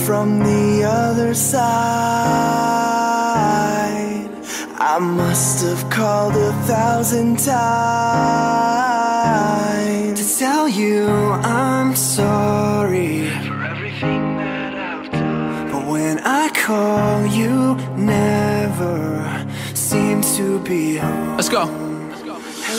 from the other side. I must have called 1,000 times to tell you I'm sorry for everything that I've done. But when I call, you never seem to be home. Let's go.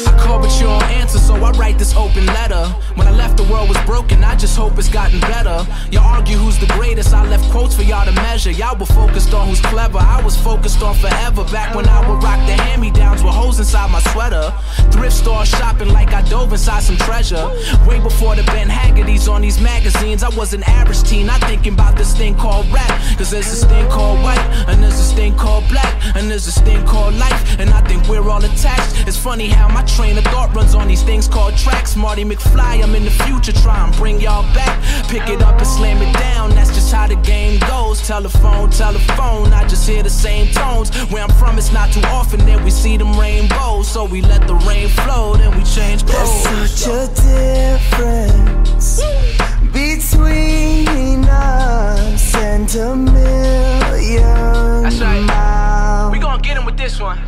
I call but you don't answer, so I write this open letter. When I left the world was broken, I just hope it's gotten better. Y'all argue who's the greatest, I left quotes for y'all to measure. Y'all were focused on who's clever, I was focused on forever. Back when I would rock the hand-me-downs with holes inside my sweater. Thrift store shopping like I dove inside some treasure. Way before the Ben Haggerty's on these magazines, I was an average teen, not thinking about this thing called rap. Cause there's this thing called white, and there's this thing called black, and there's this thing called life, and I think we're all attached. It's funny how my train of thought runs on these things called tracks. Marty McFly, I'm in the future, try and bring y'all back. Pick it up and slam it down, that's just how the game goes. Telephone, telephone, I just hear the same tones. Where I'm from, it's not too often that we see them rainbows. So we let the rain flow, then we change clothes. There's such a difference between us and a million That's right. miles. We gon' get him with this one.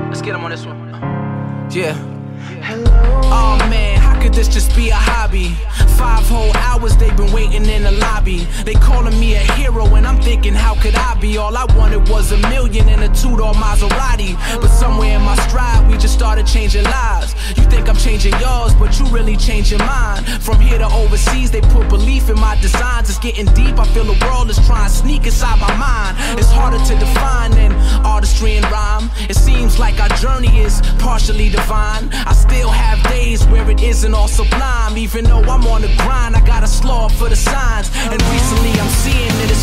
Let's get him on this one. Yeah. Oh man, how could this just be a hobby? 5 whole hours they've been waiting in the lobby. They calling me a hero and I'm thinking how could I be? All I wanted was $1 million and a 2-door Maserati. But somewhere in my stride we just started changing lives. You think I'm changing yours, but you really changing mine. From here to overseas they put belief in my designs. It's getting deep, I feel the world is trying to sneak inside my mind. It's harder to define than artistry and rhyme. It seems like our journey is partially divine. I still have days where it isn't all sublime. Even though I'm on the grind, I gotta slow up for the signs. And recently I'm seeing that it's